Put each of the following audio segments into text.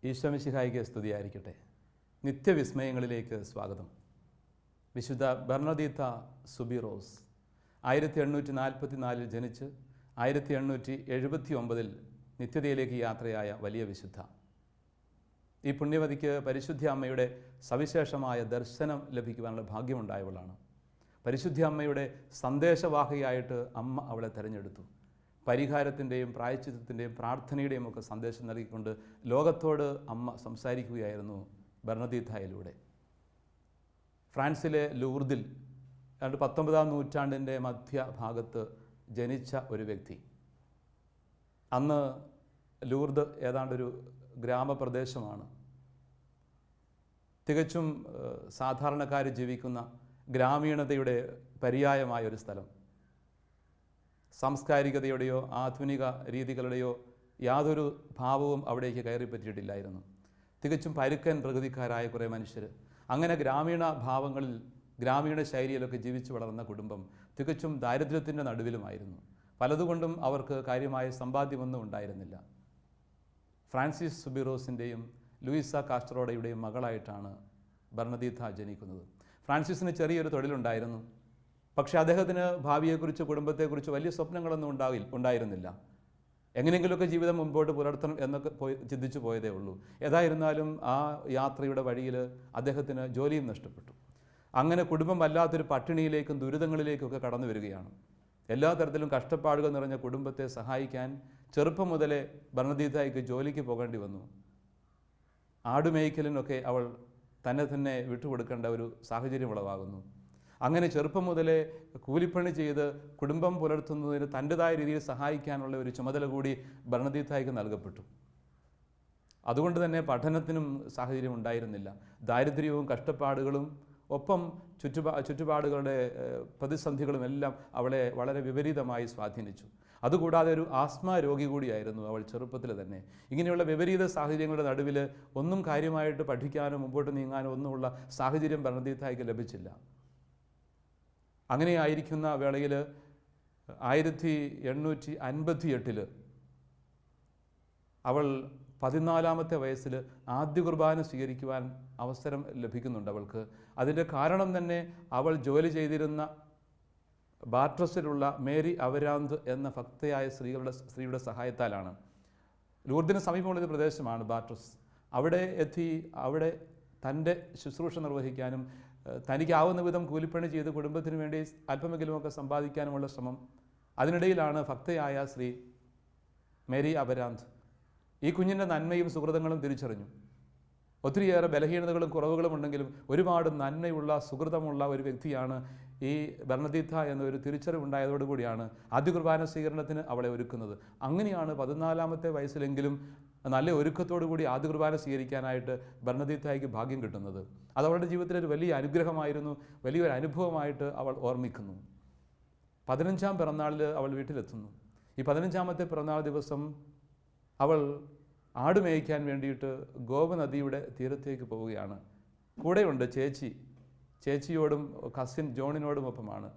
ഈശോമിശിഹായിക്ക് സ്തുതിയായിരിക്കട്ടെ. നിത്യവിസ്മയങ്ങളിലേക്ക് സ്വാഗതം. വിശുദ്ധ ബെർണദീത്ത സുബിറോസ് 1844 ജനിച്ച് 1879 നിത്യതയിലേക്ക് യാത്രയായ വലിയ വിശുദ്ധ. ഈ പുണ്യവതിക്ക് പരിശുദ്ധ അമ്മയുടെ സവിശേഷമായ ദർശനം ലഭിക്കുവാനുള്ള ഭാഗ്യമുണ്ടായവളാണ്. പരിശുദ്ധ അമ്മയുടെ സന്ദേശവാഹിയായിട്ട് അമ്മ അവളെ തിരഞ്ഞെടുത്തു. പരിഹാരത്തിൻ്റെയും പ്രായശ്ചിത്തത്തിൻ്റെയും പ്രാർത്ഥനയുടെയും ഒക്കെ സന്ദേശം നൽകിക്കൊണ്ട് ലോകത്തോട് അമ്മ സംസാരിക്കുകയായിരുന്നു ബെർണദീത്തായിലൂടെ. ഫ്രാൻസിലെ ലൂർദിൽ 19-ാം നൂറ്റാണ്ടിൻ്റെ മധ്യഭാഗത്ത് ജനിച്ച ഒരു വ്യക്തി. അന്ന് ലൂർദ് ഏതാണ്ടൊരു ഗ്രാമപ്രദേശമാണ്. തികച്ചും സാധാരണക്കാർ ജീവിക്കുന്ന ഗ്രാമീണതയുടെ പര്യായമായ ഒരു സ്ഥലം. സാംസ്കാരികതയുടെയോ ആധുനിക രീതികളുടെയോ യാതൊരു ഭാവവും അവിടേക്ക് കയറിപ്പറ്റിയിട്ടില്ലായിരുന്നു. തികച്ചും പരുക്കൻ പ്രകൃതിക്കാരായ കുറേ മനുഷ്യർ. അങ്ങനെ ഗ്രാമീണ ഭാവങ്ങളിൽ, ഗ്രാമീണ ശൈലിയിലൊക്കെ ജീവിച്ചു വളർന്ന കുടുംബം തികച്ചും ദാരിദ്ര്യത്തിൻ്റെ നടുവിലുമായിരുന്നു. പലതുകൊണ്ടും അവർക്ക് കാര്യമായ സമ്പാദ്യമൊന്നും ഉണ്ടായിരുന്നില്ല. ഫ്രാൻസിസ് സുബിറോസിൻ്റെയും ലൂയിസ കാസ്ട്രോഡയുടെയും മകളായിട്ടാണ് ബെർണദീത്ത ജനിക്കുന്നത്. ഫ്രാൻസിസിന് ചെറിയൊരു തൊഴിലുണ്ടായിരുന്നു. പക്ഷേ അദ്ദേഹത്തിന് ഭാവിയെക്കുറിച്ച്, കുടുംബത്തെക്കുറിച്ച് വലിയ സ്വപ്നങ്ങളൊന്നും ഉണ്ടായിരുന്നില്ല. എങ്ങനെയെങ്കിലുമൊക്കെ ജീവിതം മുമ്പോട്ട് പുലർത്തണം എന്നൊക്കെ ചിന്തിച്ചു പോയതേ ഉള്ളൂ. ഏതായിരുന്നാലും ആ യാത്രയുടെ വഴിയിൽ അദ്ദേഹത്തിന് ജോലിയും നഷ്ടപ്പെട്ടു. അങ്ങനെ കുടുംബം വല്ലാത്തൊരു പട്ടിണിയിലേക്കും ദുരിതങ്ങളിലേക്കൊക്കെ കടന്നു വരികയാണ്. എല്ലാ തരത്തിലും കഷ്ടപ്പാടുകൾ നിറഞ്ഞ കുടുംബത്തെ സഹായിക്കാൻ ചെറുപ്പം മുതലേ ബെർണദീത്തായ്ക്ക് ജോലിക്ക് പോകേണ്ടി വന്നു. ആടുമേയ്ക്കലിനൊക്കെ അവൾ തന്നെ വിട്ടുകൊടുക്കേണ്ട ഒരു സാഹചര്യം ഉളവാകുന്നു. അങ്ങനെ ചെറുപ്പം മുതലേ കൂലിപ്പണി ചെയ്ത് കുടുംബം പുലർത്തുന്നതിന് തൻ്റെതായ രീതിയിൽ സഹായിക്കാനുള്ള ഒരു ചുമതല കൂടി ബെർണദീത്തായ്ക്ക് നൽകപ്പെട്ടു. അതുകൊണ്ട് തന്നെ പഠനത്തിനും സാഹചര്യം ഉണ്ടായിരുന്നില്ല. ദാരിദ്ര്യവും കഷ്ടപ്പാടുകളും ഒപ്പം ചുറ്റുപാടുകളുടെ പ്രതിസന്ധികളും എല്ലാം അവളെ വളരെ വിപരീതമായി സ്വാധീനിച്ചു. അതുകൂടാതെ ഒരു ആസ്മ രോഗി കൂടിയായിരുന്നു അവൾ ചെറുപ്പത്തിൽ തന്നെ. ഇങ്ങനെയുള്ള വിപരീത സാഹചര്യങ്ങളുടെ നടുവിൽ ഒന്നും കാര്യമായിട്ട് പഠിക്കാനോ മുമ്പോട്ട് നീങ്ങാനോ ഒന്നുമുള്ള സാഹചര്യം ബെർണദീത്തായ്ക്ക് ലഭിച്ചില്ല. അങ്ങനെയായിരിക്കുന്ന വേളയിൽ 1858 അവൾ 14-ാമത്തെ വയസ്സിൽ ആദ്യ കുർബാന സ്വീകരിക്കുവാൻ അവസരം ലഭിക്കുന്നുണ്ട് അവൾക്ക്. അതിൻ്റെ കാരണം തന്നെ അവൾ ജോലി ചെയ്തിരുന്ന ബാട്രസിലുള്ള മേരി അവരാന്ത് എന്ന ഭക്തയായ സ്ത്രീയുടെ സഹായത്താലാണ്. ലൂർദിന് സമീപമുള്ളൊരു പ്രദേശമാണ് ബാട്രസ്. അവിടെ എത്തി അവിടെ തൻ്റെ ശുശ്രൂഷ നിർവഹിക്കാനും തനിക്കാവുന്ന വിധം കൂലിപ്പണി ചെയ്ത് കുടുംബത്തിന് വേണ്ടി അല്പമെങ്കിലുമൊക്കെ സമ്പാദിക്കാനുമുള്ള ശ്രമം. അതിനിടയിലാണ് ഭക്തയായ ശ്രീ മേരി അവരാന്ത് ഈ കുഞ്ഞിൻ്റെ നന്മയും സുഹൃതങ്ങളും തിരിച്ചറിഞ്ഞു. ഒത്തിരിയേറെ ബലഹീനതകളും കുറവുകളും ഉണ്ടെങ്കിലും ഒരുപാട് നന്മയുള്ള സുഹൃതമുള്ള ഒരു വ്യക്തിയാണ് ഈ ബെർണദീത്ത എന്നൊരു തിരിച്ചറിവുണ്ടായതോടുകൂടിയാണ് ആദ്യ കുർബാന സ്വീകരണത്തിന് അവളെ ഒരുക്കുന്നത്. അങ്ങനെയാണ് 14-ാമത്തെ വയസ്സിലെങ്കിലും നല്ല ഒരുക്കത്തോടു കൂടി ആദ്യ കുർബാന സ്വീകരിക്കാനായിട്ട് ബെർണദീത്തായ്ക്ക് ഭാഗ്യം കിട്ടുന്നത്. അത് അവളുടെ ജീവിതത്തിലൊരു വലിയ അനുഗ്രഹമായിരുന്നു, വലിയൊരു അനുഭവമായിട്ട് അവൾ ഓർമ്മിക്കുന്നു. 15-ാം പിറന്നാളിൽ അവൾ വീട്ടിലെത്തുന്നു. ഈ 15-ാമത്തെ പിറന്നാൾ ദിവസം അവൾ ആട് മേയ്ക്കാൻ വേണ്ടിയിട്ട് ഗോപനദിയുടെ തീരത്തേക്ക് പോവുകയാണ്. കൂടെയുണ്ട് ചേച്ചിയോടും കസിൻ ജോണിനോടുമൊപ്പമാണ്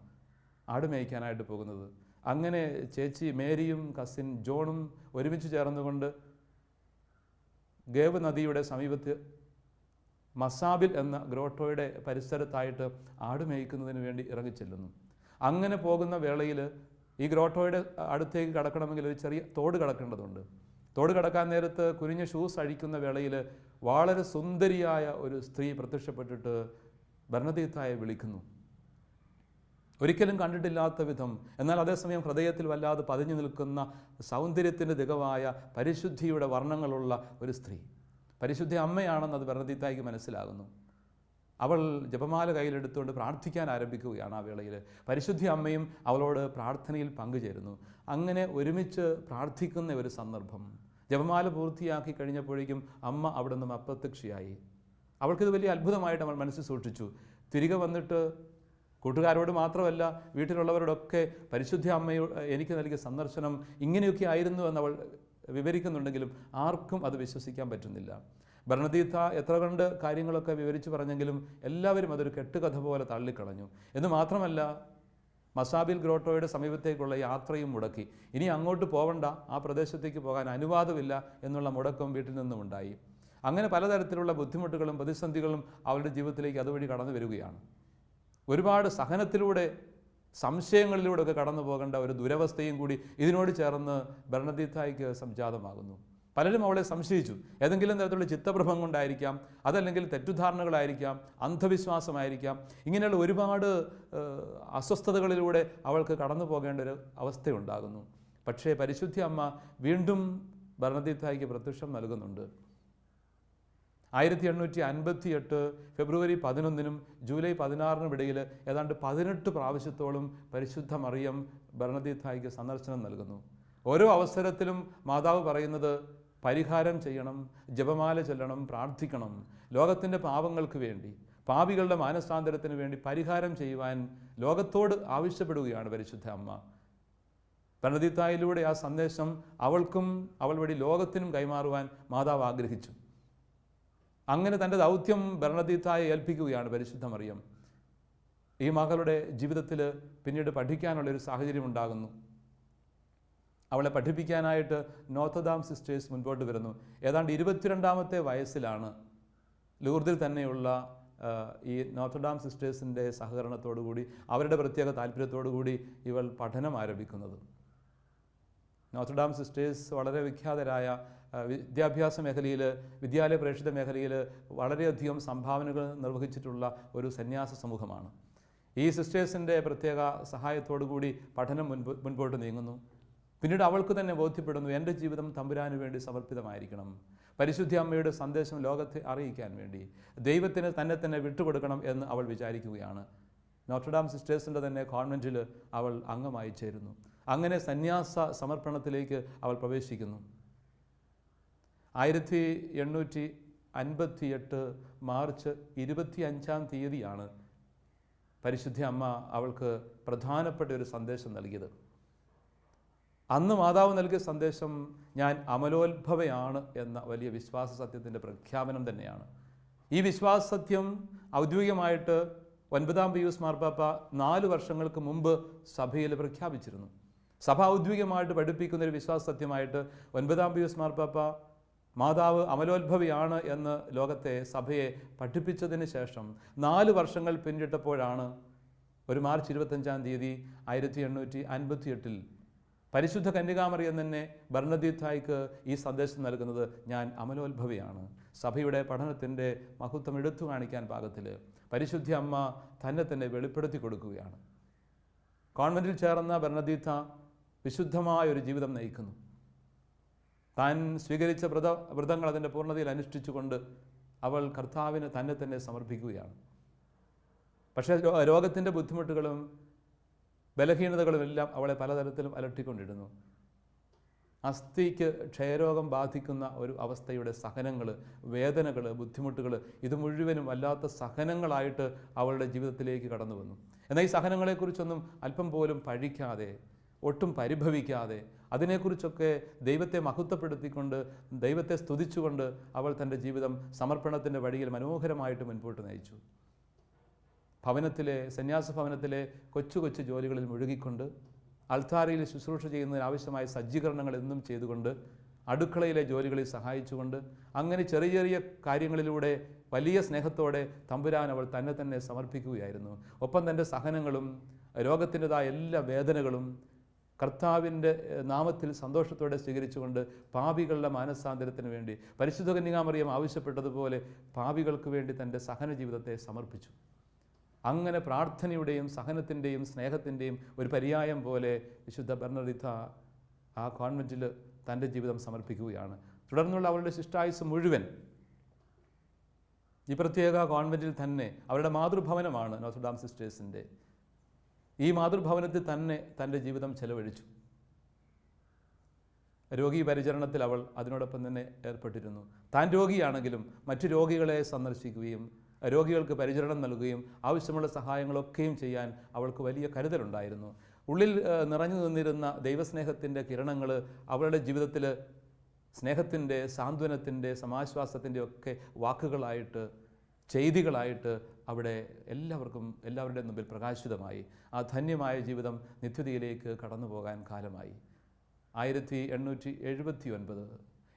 ആട് മേയ്ക്കാനായിട്ട് പോകുന്നത്. അങ്ങനെ ചേച്ചി മേരിയും കസിൻ ജോണും ഒരുമിച്ച് ചേർന്നുകൊണ്ട് ഗേവ് നദിയുടെ സമീപത്ത് മസാബിൽ എന്ന ഗ്രോട്ടോയുടെ പരിസരത്തായിട്ട് ആട് മേയ്ക്കുന്നതിന് വേണ്ടി ഇറങ്ങിച്ചെല്ലുന്നു. അങ്ങനെ പോകുന്ന വേളയിൽ ഈ ഗ്രോട്ടോയുടെ അടുത്തേക്ക് കടക്കണമെങ്കിൽ ഒരു ചെറിയ തോട് കടക്കേണ്ടതുണ്ട്. തോട് കടക്കാൻ നേരത്ത് കുനിഞ്ഞ ഷൂസ് അഴിക്കുന്ന വേളയിൽ വളരെ സുന്ദരിയായ ഒരു സ്ത്രീ പ്രത്യക്ഷപ്പെട്ടിട്ട് ബെർണദീത്തായെ വിളിക്കുന്നു. ഒരിക്കലും കണ്ടിട്ടില്ലാത്ത വിധം, എന്നാൽ അതേസമയം ഹൃദയത്തിൽ വല്ലാതെ പതിഞ്ഞു നിൽക്കുന്ന സൗന്ദര്യത്തിൻ്റെ തികവായ പരിശുദ്ധിയുടെ വർണ്ണങ്ങളുള്ള ഒരു സ്ത്രീ. പരിശുദ്ധ അമ്മയാണെന്നത് ബെർണദീത്തായ്ക്ക് മനസ്സിലാകുന്നു. അവൾ ജപമാല കയ്യിലെടുത്തുകൊണ്ട് പ്രാർത്ഥിക്കാൻ ആരംഭിക്കുകയാണ്. ആ വേളയിൽ പരിശുദ്ധ അമ്മയും അവളോട് പ്രാർത്ഥനയിൽ പങ്കുചേരുന്നു. അങ്ങനെ ഒരുമിച്ച് പ്രാർത്ഥിക്കുന്ന ഒരു സന്ദർഭം. ജപമാല പൂർത്തിയാക്കി കഴിഞ്ഞപ്പോഴേക്കും അമ്മ അവിടെ നിന്നും അപ്രത്യക്ഷയായി. അവൾക്കിത് വലിയ അത്ഭുതമായിട്ട് അവൾ മനസ്സിൽ സൂക്ഷിച്ചു. തിരികെ വന്നിട്ട് കൂട്ടുകാരോട് മാത്രമല്ല വീട്ടിലുള്ളവരോടൊക്കെ പരിശുദ്ധ അമ്മയോ എനിക്ക് നൽകിയ സന്ദർശനം ഇങ്ങനെയൊക്കെ ആയിരുന്നു എന്ന് അവൾ വിവരിക്കുന്നുണ്ടെങ്കിലും ആർക്കും അത് വിശ്വസിക്കാൻ പറ്റുന്നില്ല. ബർണദീത്ത എത്ര കണ്ട് കാര്യങ്ങളൊക്കെ വിവരിച്ചു പറഞ്ഞെങ്കിലും എല്ലാവരും അതൊരു കെട്ടുകഥ പോലെ തള്ളിക്കളഞ്ഞു. എന്ന് മാത്രമല്ല മസാബിൽ ഗ്രോട്ടോയുടെ സമീപത്തേക്കുള്ള യാത്രയും മുടക്കി. ഇനി അങ്ങോട്ട് പോകണ്ട, ആ പ്രദേശത്തേക്ക് പോകാൻ അനുവാദമില്ല എന്നുള്ള മുടക്കം വീട്ടിൽ നിന്നും ഉണ്ടായി. അങ്ങനെ പലതരത്തിലുള്ള ബുദ്ധിമുട്ടുകളും പ്രതിസന്ധികളും അവളുടെ ജീവിതത്തിലേക്ക് അതുവഴി കടന്നു വരികയാണ്. ഒരുപാട് സഹനത്തിലൂടെ സംശയങ്ങളിലൂടെയൊക്കെ കടന്നു പോകേണ്ട ഒരു ദുരവസ്ഥയും കൂടി ഇതിനോട് ചേർന്ന് ബർണദീത്തായ്ക്ക് സംജാതമാകുന്നു. പലരും അവളെ സംശയിച്ചു. ഏതെങ്കിലും തരത്തിലുള്ള ചിത്തഭ്രമം കൊണ്ടായിരിക്കാം, അതല്ലെങ്കിൽ തെറ്റുധാരണകളായിരിക്കാം, അന്ധവിശ്വാസമായിരിക്കാം. ഇങ്ങനെയുള്ള ഒരുപാട് അസ്വസ്ഥതകളിലൂടെ അവൾക്ക് കടന്നു പോകേണ്ട ഒരു അവസ്ഥയുണ്ടാകുന്നു. പക്ഷേ പരിശുദ്ധ അമ്മ വീണ്ടും ബർണദീത്തായ്ക്ക് പ്രത്യക്ഷം നൽകുന്നുണ്ട്. 1858 ഫെബ്രുവരി 11 ജൂലൈ 16 ഇടയിൽ ഏതാണ്ട് 18 പ്രാവശ്യത്തോളം പരിശുദ്ധ മറിയം ബർണദീത്തായ്ക്ക് സന്ദർശനം നൽകുന്നു. ഓരോ അവസരത്തിലും മാതാവ് പറയുന്നത് പരിഹാരം ചെയ്യണം, ജപമാല ചൊല്ലണം, പ്രാർത്ഥിക്കണം, ലോകത്തിൻ്റെ പാപങ്ങൾക്ക് വേണ്ടി, പാപികളുടെ മാനസാന്തരത്തിന് വേണ്ടി പരിഹാരം ചെയ്യുവാൻ ലോകത്തോട് ആവശ്യപ്പെടുകയാണ് പരിശുദ്ധ അമ്മ. ബർണദീത്തായിലൂടെ ആ സന്ദേശം അവൾക്കും അവൾ വഴി ലോകത്തിനും കൈമാറുവാൻ മാതാവ് ആഗ്രഹിച്ചു. അങ്ങനെ തൻ്റെ ദൗത്യം ബർണദീത്തായെ ഏൽപ്പിക്കുകയാണ് പരിശുദ്ധ മറിയം. ഈ മകളുടെ ജീവിതത്തിൽ പിന്നീട് പഠിക്കാനുള്ളൊരു സാഹചര്യം ഉണ്ടാകുന്നു. അവളെ പഠിപ്പിക്കാനായിട്ട് നോർത്തഡാം സിസ്റ്റേഴ്സ് മുൻപോട്ട് വരുന്നു. ഏതാണ്ട് 22ാമത്തെ വയസ്സിലാണ് ലൂർദിൽ തന്നെയുള്ള ഈ നോർത്തഡാം സിസ്റ്റേഴ്സിൻ്റെ സഹകരണത്തോടുകൂടി അവരുടെ പ്രത്യേക താല്പര്യത്തോടുകൂടി ഇവൾ പഠനം ആരംഭിക്കുന്നത്. നോർത്തഡാം സിസ്റ്റേഴ്സ് വളരെ വിഖ്യാതരായ വിദ്യാഭ്യാസ മേഖലയിൽ, വിദ്യാലയ പ്രേക്ഷിത മേഖലയിൽ വളരെയധികം സംഭാവനകൾ നിർവഹിച്ചിട്ടുള്ള ഒരു സന്യാസ സമൂഹമാണ്. ഈ സിസ്റ്റേഴ്സിൻ്റെ പ്രത്യേക സഹായത്തോടു കൂടി പഠനം മുൻപോട്ട് നീങ്ങുന്നു. പിന്നീട് അവൾക്ക് തന്നെ ബോധ്യപ്പെടുന്നു, എൻ്റെ ജീവിതം തമ്പുരാന് വേണ്ടി സമർപ്പിതമായിരിക്കണം, പരിശുദ്ധ അമ്മയുടെ സന്ദേശം ലോകത്തെ അറിയിക്കാൻ വേണ്ടി ദൈവത്തിന് തന്നെ വിട്ടുകൊടുക്കണം എന്ന് അവൾ വിചാരിക്കുകയാണ്. നോർട്ടർഡാം സിസ്റ്റേഴ്സിൻ്റെ തന്നെ കോൺവെൻറ്റിൽ അവൾ അംഗമായി ചേരുന്നു. അങ്ങനെ സന്യാസ സമർപ്പണത്തിലേക്ക് അവൾ പ്രവേശിക്കുന്നു. 1858 മാർച്ച് 25 പരിശുദ്ധ അമ്മ അവൾക്ക് പ്രധാനപ്പെട്ട ഒരു സന്ദേശം നൽകിയത്. അന്ന് മാതാവ് നൽകിയ സന്ദേശം ഞാൻ അമലോത്ഭവയാണ് എന്ന വലിയ വിശ്വാസ സത്യത്തിൻ്റെ പ്രഖ്യാപനം തന്നെയാണ്. ഈ വിശ്വാസ സത്യം ഔദ്യോഗികമായിട്ട് 9-ാം പീയൂസ് മാർപ്പാപ്പ 4 വർഷങ്ങൾക്ക് മുമ്പ് സഭയിൽ പ്രഖ്യാപിച്ചിരുന്നു. സഭ ഔദ്യോഗികമായിട്ട് പഠിപ്പിക്കുന്ന ഒരു വിശ്വാസ സത്യമായിട്ട് 9-ാം പീയൂസ് മാർപ്പാപ്പ മാതാവ് അമലോത്ഭവയാണ് എന്ന് ലോകത്തെ സഭയെ പഠിപ്പിച്ചതിന് ശേഷം 4 വർഷങ്ങൾ പിന്നിട്ടപ്പോഴാണ് ഒരു മാർച്ച് 25 1858 പരിശുദ്ധ കന്യകാമറിയം തന്നെ ബർണദീത്തായ്ക്ക് ഈ സന്ദേശം നൽകുന്നത് ഞാൻ അമലോത്ഭവയാണ്. സഭയുടെ പഠനത്തിൻ്റെ മഹത്വം എടുത്തു കാണിക്കാൻ പാകത്തിൽ പരിശുദ്ധ അമ്മ തന്നെ വെളിപ്പെടുത്തി കൊടുക്കുകയാണ്. കോൺവെൻറ്റിൽ ചേർന്ന ബർണദീത്ത വിശുദ്ധമായൊരു ജീവിതം നയിക്കുന്നു. താൻ സ്വീകരിച്ച വ്രതങ്ങൾ അതിൻ്റെ പൂർണ്ണതയിൽ അനുഷ്ഠിച്ചുകൊണ്ട് അവൾ കർത്താവിന് തന്നെ സമർപ്പിക്കുകയാണ്. പക്ഷേ രോഗത്തിൻ്റെ ബുദ്ധിമുട്ടുകളും ബലഹീനതകളും എല്ലാം അവളെ പലതരത്തിലും അലട്ടിക്കൊണ്ടിരുന്നു. അസ്ഥിക്ക് ക്ഷയരോഗം ബാധിക്കുന്ന ഒരു അവസ്ഥയുടെ സഹനങ്ങൾ, വേദനകൾ, ബുദ്ധിമുട്ടുകൾ, ഇത് മുഴുവനും വല്ലാത്ത സഹനങ്ങളായിട്ട് അവളുടെ ജീവിതത്തിലേക്ക് കടന്നു വന്നു. എന്നാൽ ഈ സഹനങ്ങളെക്കുറിച്ചൊന്നും അല്പം പോലും പഴിക്കാതെ, ഒട്ടും പരിഭവിക്കാതെ, അതിനെക്കുറിച്ചൊക്കെ ദൈവത്തെ മഹത്വപ്പെടുത്തിക്കൊണ്ട്, ദൈവത്തെ സ്തുതിച്ചുകൊണ്ട് അവൾ തൻ്റെ ജീവിതം സമർപ്പണത്തിൻ്റെ വഴിയിൽ മനോഹരമായിട്ട് മുൻപോട്ട് നയിച്ചു. സന്യാസ ഭവനത്തിലെ കൊച്ചു ജോലികളിൽ മുഴുകിക്കൊണ്ട്, അൾത്താരയിൽ ശുശ്രൂഷ ചെയ്യുന്നതിന് ആവശ്യമായ സജ്ജീകരണങ്ങൾ എന്നും ചെയ്തുകൊണ്ട്, അടുക്കളയിലെ ജോലികളിൽ സഹായിച്ചുകൊണ്ട്, അങ്ങനെ ചെറിയ ചെറിയ കാര്യങ്ങളിലൂടെ വലിയ സ്നേഹത്തോടെ തമ്പുരാൻ അവൾ തന്നെ സമർപ്പിക്കുകയായിരുന്നു. ഒപ്പം തൻ്റെ സഹനങ്ങളും രോഗത്തിൻ്റെതായ എല്ലാ വേദനകളും കർത്താവിൻ്റെ നാമത്തിൽ സന്തോഷത്തോടെ സ്വീകരിച്ചുകൊണ്ട് പാപികളുടെ മാനസാന്തരത്തിന് വേണ്ടി പരിശുദ്ധ കന്യകാമറിയം ആവശ്യപ്പെട്ടതുപോലെ പാപികൾക്ക് വേണ്ടി തൻ്റെ സഹന ജീവിതത്തെ സമർപ്പിച്ചു. അങ്ങനെ പ്രാർത്ഥനയുടെയും സഹനത്തിൻ്റെയും സ്നേഹത്തിൻ്റെയും ഒരു പര്യായം പോലെ വിശുദ്ധ ബർണദീത്ത ആ കോൺവെൻറ്റിൽ തൻ്റെ ജീവിതം സമർപ്പിക്കുകയാണ്. തുടർന്നുള്ള അവളുടെ ശിഷ്ടായുസ് മുഴുവൻ ഈ പ്രത്യേക കോൺവെൻറ്റിൽ തന്നെ അവരുടെ മാതൃഭവനമാണ് നോത്രഡാം സിസ്റ്റേഴ്സിൻ്റെ. ഈ മാതൃഭവനത്തിൽ തന്നെ തൻ്റെ ജീവിതം ചെലവഴിച്ചു. രോഗീ പരിചരണത്തിൽ അവൾ അതിനോടൊപ്പം തന്നെ ഏർപ്പെട്ടിരുന്നു. താൻ രോഗിയാണെങ്കിലും മറ്റു രോഗികളെ സന്ദർശിക്കുകയും രോഗികൾക്ക് പരിചരണം നൽകുകയും ആവശ്യമുള്ള സഹായങ്ങളൊക്കെയും ചെയ്യാൻ അവൾക്ക് വലിയ കരുതലുണ്ടായിരുന്നു. ഉള്ളിൽ നിറഞ്ഞു നിന്നിരുന്ന ദൈവസ്നേഹത്തിൻ്റെ കിരണങ്ങൾ അവളുടെ ജീവിതത്തിൽ സ്നേഹത്തിൻ്റെ, സാന്ത്വനത്തിൻ്റെ, സമാശ്വാസത്തിൻ്റെ ഒക്കെ വാക്കുകളായിട്ട്, ചെയ്തികളായിട്ട് അവിടെ എല്ലാവരുടെ മുമ്പിൽ പ്രകാശിതമായി. ആ ധന്യമായ ജീവിതം നിത്യതയിലേക്ക് കടന്നു പോകാൻ കാലമായി. 1879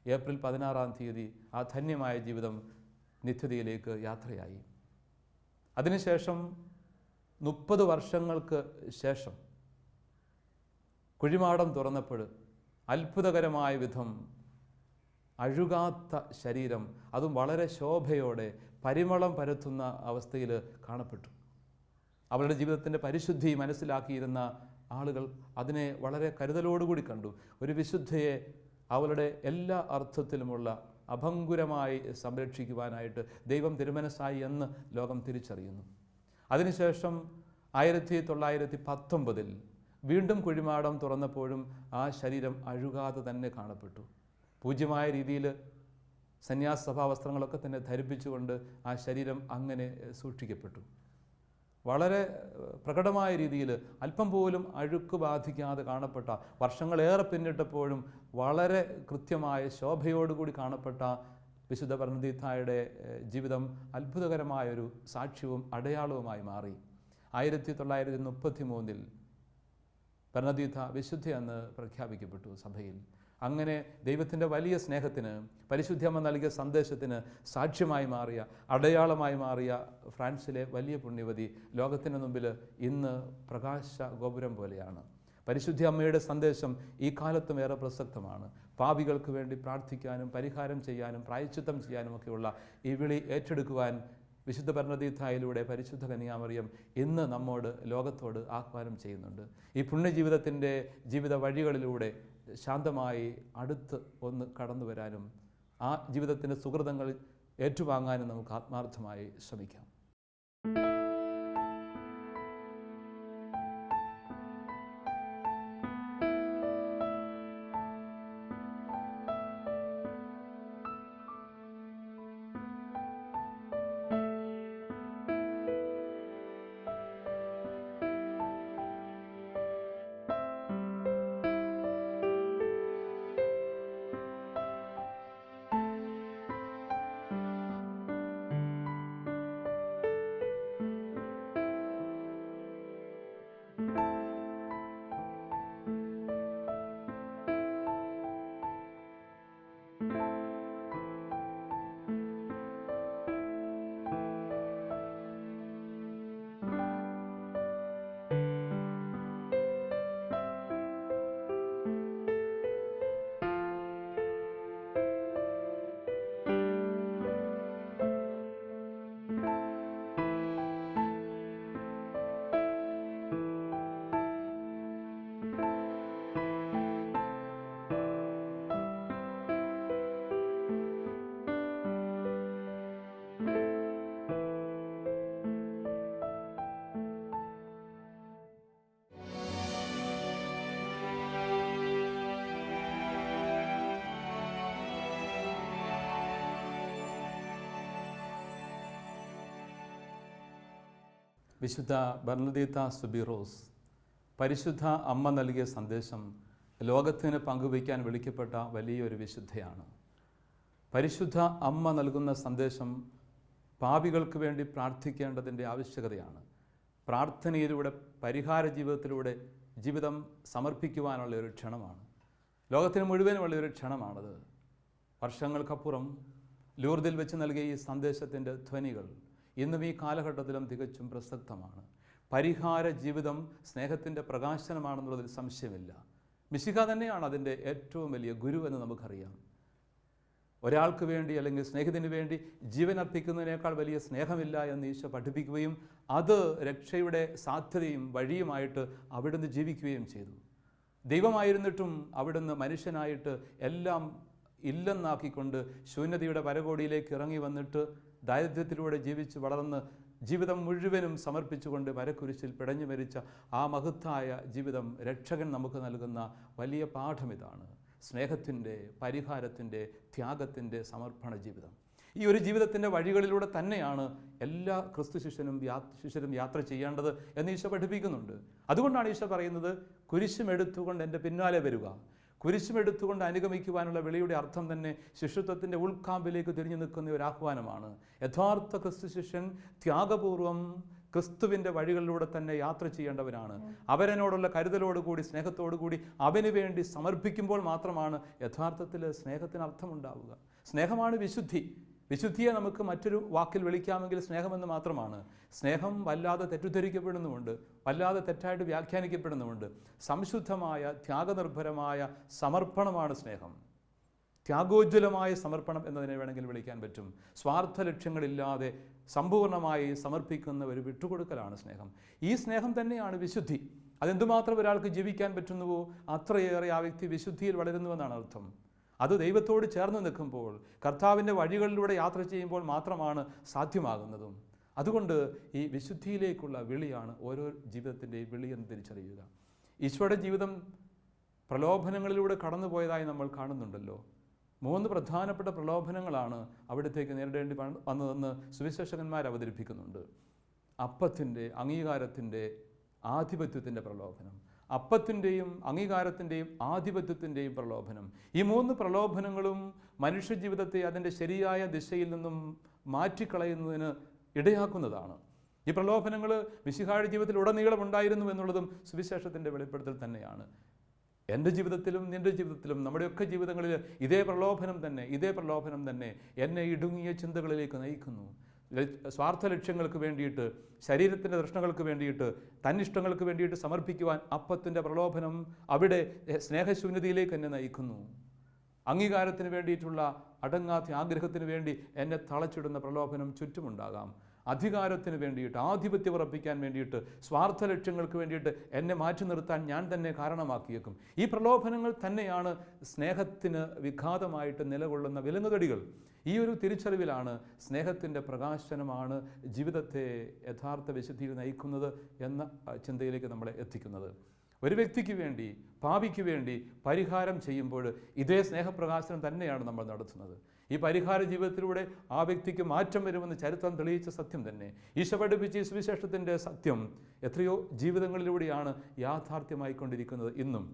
ഏപ്രിൽ 16 ആ ധന്യമായ ജീവിതം നിത്യതയിലേക്ക് യാത്രയായി. അതിനുശേഷം 30 വർഷങ്ങൾക്ക് ശേഷം കുഴിമാടം തുറന്നപ്പോൾ അത്ഭുതകരമായ വിധം അഴുകാത്ത ശരീരം, അതും വളരെ ശോഭയോടെ പരിമളം പരത്തുന്ന അവസ്ഥയിൽ കാണപ്പെട്ടു. അവളുടെ ജീവിതത്തിൻ്റെ പരിശുദ്ധി മനസ്സിലാക്കിയിരുന്ന ആളുകൾ അതിനെ വളരെ കരുതലോടുകൂടി കണ്ടു. ഒരു വിശുദ്ധയെ അവളുടെ എല്ലാ അർത്ഥത്തിലുമുള്ള അഭംഗുരമായി സംരക്ഷിക്കുവാനായിട്ട് ദൈവം തിരുമനസ്സായി എന്ന് ലോകം തിരിച്ചറിയുന്നു. അതിനുശേഷം 1919 വീണ്ടും കുഴിമാടം തുറന്നപ്പോഴും ആ ശരീരം അഴുകാതെ തന്നെ കാണപ്പെട്ടു. പൂജ്യമായ രീതിയിൽ സന്യാസ സഭാവസ്ത്രങ്ങളൊക്കെ തന്നെ ധരിപ്പിച്ചുകൊണ്ട് ആ ശരീരം അങ്ങനെ സൂക്ഷിക്കപ്പെട്ടു. വളരെ പ്രകടമായ രീതിയിൽ അല്പം പോലും അഴുക്ക് ബാധിക്കാതെ കാണപ്പെട്ട, വർഷങ്ങളേറെ പിന്നിട്ടപ്പോഴും വളരെ കൃത്യമായ ശോഭയോടുകൂടി കാണപ്പെട്ട വിശുദ്ധ ബർണദീത്തായുടെ ജീവിതം അത്ഭുതകരമായൊരു സാക്ഷ്യവും അടയാളവുമായി മാറി. 1933 ബർണദീത്ത വിശുദ്ധയെന്ന് പ്രഖ്യാപിക്കപ്പെട്ടു സഭയിൽ. അങ്ങനെ ദൈവത്തിൻ്റെ വലിയ സ്നേഹത്തിന്, പരിശുദ്ധമ്മ നൽകിയ സന്ദേശത്തിന് സാക്ഷ്യമായി മാറിയ, അടയാളമായി മാറിയ ഫ്രാൻസിലെ വലിയ പുണ്യവതി ലോകത്തിന് മുമ്പിൽ ഇന്ന് പ്രകാശ ഗോപുരം പോലെയാണ്. പരിശുദ്ധ അമ്മയുടെ സന്ദേശം ഈ കാലത്തും ഏറെ പ്രസക്തമാണ്. പാപികൾക്ക് വേണ്ടി പ്രാർത്ഥിക്കാനും പരിഹാരം ചെയ്യാനും പ്രായശ്ചിത്തം ചെയ്യാനുമൊക്കെയുള്ള ഈ വിളി ഏറ്റെടുക്കുവാൻ വിശുദ്ധ ബർണദീത്തായിലൂടെ പരിശുദ്ധ കന്യാമറിയം ഇന്ന് നമ്മോട്, ലോകത്തോട് ആഹ്വാനം ചെയ്യുന്നുണ്ട്. ഈ പുണ്യജീവിതത്തിൻ്റെ ജീവിത വഴികളിലൂടെ ശാന്തമായി അടുത്ത് ഒന്ന് കടന്നു വരാനും ആ ജീവിതത്തിൻ്റെ സുഹൃതങ്ങൾ ഏറ്റുവാങ്ങാനും നമുക്ക് ആത്മാർത്ഥമായി ശ്രമിക്കാം. വിശുദ്ധ ബർണദീത്ത സുബിറോസ്, പരിശുദ്ധ അമ്മ നൽകിയ സന്ദേശം ലോകത്തിന് പങ്കുവയ്ക്കാൻ വിളിക്കപ്പെട്ട വലിയൊരു വിശുദ്ധയാണ്. പരിശുദ്ധ അമ്മ നൽകുന്ന സന്ദേശം പാപികൾക്ക് വേണ്ടി പ്രാർത്ഥിക്കേണ്ടതിൻ്റെ ആവശ്യകതയാണ്. പ്രാർത്ഥനയിലൂടെ, പരിഹാര ജീവിതത്തിലൂടെ ജീവിതം സമർപ്പിക്കുവാനുള്ള ഒരു ക്ഷണമാണ്. ലോകത്തിന് മുഴുവനുമുള്ള ഒരു ക്ഷണമാണത്. വർഷങ്ങൾക്കപ്പുറം ലൂർദിൽ വെച്ച് നൽകിയ ഈ സന്ദേശത്തിൻ്റെ ധ്വനികൾ ഇന്നും ഈ കാലഘട്ടത്തിലും തികച്ചും പ്രസക്തമാണ്. പരിഹാര ജീവിതം സ്നേഹത്തിൻ്റെ പ്രകാശനമാണെന്നുള്ളതിൽ സംശയമില്ല. മിശിഹ തന്നെയാണ് അതിൻ്റെ ഏറ്റവും വലിയ ഗുരു എന്ന് നമുക്കറിയാം. ഒരാൾക്ക് വേണ്ടി അല്ലെങ്കിൽ സ്നേഹത്തിന് വേണ്ടി ജീവൻ അർപ്പിക്കുന്നതിനേക്കാൾ വലിയ സ്നേഹമില്ല എന്ന് ഈശോ പഠിപ്പിക്കുകയും അത് രക്ഷയുടെ സാധ്യതയും വഴിയുമായിട്ട് അവിടുന്ന് ജീവിക്കുകയും ചെയ്തു. ദൈവമായിരുന്നിട്ടും അവിടുന്ന് മനുഷ്യനായിട്ട് എല്ലാം ഇല്ലെന്നാക്കിക്കൊണ്ട് ശൂന്യതയുടെ വരകോടിയിലേക്ക് ഇറങ്ങി വന്നിട്ട് ദാരിദ്ര്യത്തിലൂടെ ജീവിച്ച് വളർന്ന് ജീവിതം മുഴുവനും സമർപ്പിച്ചുകൊണ്ട് മരക്കുരിശിൽ പിടഞ്ഞു മരിച്ച ആ മഹത്തായ ജീവിതം രക്ഷകൻ നമുക്ക് നൽകുന്ന വലിയ പാഠം ഇതാണ്. സ്നേഹത്തിൻ്റെ, പരിഹാരത്തിൻ്റെ, ത്യാഗത്തിൻ്റെ സമർപ്പണ ജീവിതം. ഈ ഒരു ജീവിതത്തിൻ്റെ വഴികളിലൂടെ തന്നെയാണ് എല്ലാ ക്രിസ്തു ശിഷ്യരും യാത്ര ചെയ്യേണ്ടത് എന്ന് ഈശോ പഠിപ്പിക്കുന്നുണ്ട്. അതുകൊണ്ടാണ് ഈശോ പറയുന്നത്, കുരിശുമെടുത്തുകൊണ്ട് എൻ്റെ പിന്നാലെ വരിക. കുരിശുമെടുത്തുകൊണ്ട് അനുഗമിക്കുവാനുള്ള വിളിയുടെ അർത്ഥം തന്നെ ശിഷ്യത്വത്തിൻ്റെ ഉൾക്കാമ്പിലേക്ക് തിരിഞ്ഞു നിൽക്കുന്ന ഒരു ആഹ്വാനമാണ്. യഥാർത്ഥ ക്രിസ്തു ശിഷ്യൻ ത്യാഗപൂർവം ക്രിസ്തുവിൻ്റെ വഴികളിലൂടെ തന്നെ യാത്ര ചെയ്യേണ്ടവനാണ്. അവരനോടുള്ള കരുതലോടുകൂടി, സ്നേഹത്തോടുകൂടി അവന് വേണ്ടി സമർപ്പിക്കുമ്പോൾ മാത്രമാണ് യഥാർത്ഥത്തിൽ സ്നേഹത്തിന് അർത്ഥമുണ്ടാവുക. സ്നേഹമാണ് വിശുദ്ധി. വിശുദ്ധിയെ നമുക്ക് മറ്റൊരു വാക്കിൽ വിളിക്കാമെങ്കിൽ സ്നേഹമെന്ന് മാത്രമാണ്. സ്നേഹം വല്ലാതെ തെറ്റിദ്ധരിക്കപ്പെടുന്നുമുണ്ട്, വല്ലാതെ തെറ്റായിട്ട് വ്യാഖ്യാനിക്കപ്പെടുന്നുമുണ്ട്. സംശുദ്ധമായ, ത്യാഗനിർഭരമായ സമർപ്പണമാണ് സ്നേഹം. ത്യാഗോജ്വലമായ സമർപ്പണം എന്നതിനെ വേണമെങ്കിൽ വിളിക്കാൻ പറ്റും. സ്വാർത്ഥ ലക്ഷ്യങ്ങളില്ലാതെ സമ്പൂർണ്ണമായി സമർപ്പിക്കുന്ന ഒരു വിട്ടുകൊടുക്കലാണ് സ്നേഹം. ഈ സ്നേഹം തന്നെയാണ് വിശുദ്ധി. അതെന്തുമാത്രം ഒരാൾക്ക് ജീവിക്കാൻ പറ്റുന്നുവോ അത്രയേറെ ആ വ്യക്തി വിശുദ്ധിയിൽ വളരുന്നുവെന്നാണ് അർത്ഥം. അത് ദൈവത്തോട് ചേർന്ന് നിൽക്കുമ്പോൾ, കർത്താവിൻ്റെ വഴികളിലൂടെ യാത്ര ചെയ്യുമ്പോൾ മാത്രമാണ് സാധ്യമാകുന്നതും. അതുകൊണ്ട് ഈ വിശുദ്ധിയിലേക്കുള്ള വിളിയാണ് ഓരോ ജീവിതത്തിൻ്റെയും വിളിയെന്ന് തിരിച്ചറിയുക. ഈശോയുടെ ജീവിതം പ്രലോഭനങ്ങളിലൂടെ കടന്നുപോയതായി നമ്മൾ കാണുന്നുണ്ടല്ലോ. 3 പ്രധാനപ്പെട്ട പ്രലോഭനങ്ങളാണ് അവിടത്തേക്ക് നേരിടേണ്ടി വന്നതെന്ന് സുവിശേഷകന്മാർ അവതരിപ്പിക്കുന്നുണ്ട്. അപ്പത്തിൻ്റെ, അംഗീകാരത്തിൻ്റെ, ആധിപത്യത്തിൻ്റെ പ്രലോഭനം. അപ്പത്തിൻ്റെയും അംഗീകാരത്തിൻ്റെയും ആധിപത്യത്തിൻ്റെയും പ്രലോഭനം. ഈ 3 പ്രലോഭനങ്ങളും മനുഷ്യജീവിതത്തെ അതിൻ്റെ ശരിയായ ദിശയിൽ നിന്നും മാറ്റിക്കളയുന്നതിന് ഇടയാക്കുന്നതാണ്. ഈ പ്രലോഭനങ്ങൾ മിശിഹായുടെ ജീവിതത്തിൽ ഉടനീളം ഉണ്ടായിരുന്നു എന്നുള്ളതും സുവിശേഷത്തിൻ്റെ വെളിപ്പെടുത്തൽ തന്നെയാണ്. എൻ്റെ ജീവിതത്തിലും നിൻ്റെ ജീവിതത്തിലും നമ്മുടെയൊക്കെ ജീവിതങ്ങളിൽ ഇതേ പ്രലോഭനം തന്നെ എന്നെ ഇടുങ്ങിയ ചിന്തകളിലേക്ക് നയിക്കുന്നു. സ്വാർത്ഥ ലക്ഷ്യങ്ങൾക്ക് വേണ്ടിയിട്ട്, ശരീരത്തിൻ്റെ തൃഷ്ണകൾക്ക് വേണ്ടിയിട്ട്, തന്നിഷ്ടങ്ങൾക്ക് വേണ്ടിയിട്ട് സമർപ്പിക്കുവാൻ അപ്പത്തിൻ്റെ പ്രലോഭനം അവിടെ സ്നേഹശൂന്യതയിലേക്ക് എന്നെ നയിക്കുന്നു. അംഗീകാരത്തിന് വേണ്ടിയിട്ടുള്ള അടങ്ങാത്ത ആഗ്രഹത്തിന് വേണ്ടി എന്നെ തളച്ചിടുന്ന പ്രലോഭനം ചുറ്റുമുണ്ടാകാം. അധികാരത്തിന് വേണ്ടിയിട്ട്, ആധിപത്യം ഉറപ്പിക്കാൻ വേണ്ടിയിട്ട്, സ്വാർത്ഥ ലക്ഷ്യങ്ങൾക്ക് വേണ്ടിയിട്ട് എന്നെ മാറ്റി നിർത്താൻ ഞാൻ തന്നെ കാരണമാക്കിയേക്കും. ഈ പ്രലോഭനങ്ങൾ തന്നെയാണ് സ്നേഹത്തിന് വിഘാതമായിട്ട് നിലകൊള്ളുന്ന വിലങ്ങുതടികൾ. ഈ ഒരു തിരിച്ചറിവിലാണ് സ്നേഹത്തിൻ്റെ പ്രകാശനമാണ് ജീവിതത്തെ യഥാർത്ഥ വിശുദ്ധിയിൽ നയിക്കുന്നത് എന്ന ചിന്തയിലേക്ക് നമ്മളെ എത്തിക്കുന്നത്. ഒരു വ്യക്തിക്ക് വേണ്ടി, പാപിക്ക് വേണ്ടി പരിഹാരം ചെയ്യുമ്പോൾ ഇതേ സ്നേഹപ്രകാശനം തന്നെയാണ് നമ്മൾ നടത്തുന്നത്. ഈ പരിഹാര ജീവിതത്തിലൂടെ ആ വ്യക്തിക്ക് മാറ്റം വരുമെന്ന് ചരിത്രം തെളിയിച്ച സത്യം തന്നെ. ഈശോ പഠിപ്പിച്ച ഈ സുവിശേഷത്തിൻ്റെ സത്യം എത്രയോ ജീവിതങ്ങളിലൂടെയാണ് യാഥാർത്ഥ്യമായിക്കൊണ്ടിരിക്കുന്നത്. ഇന്നും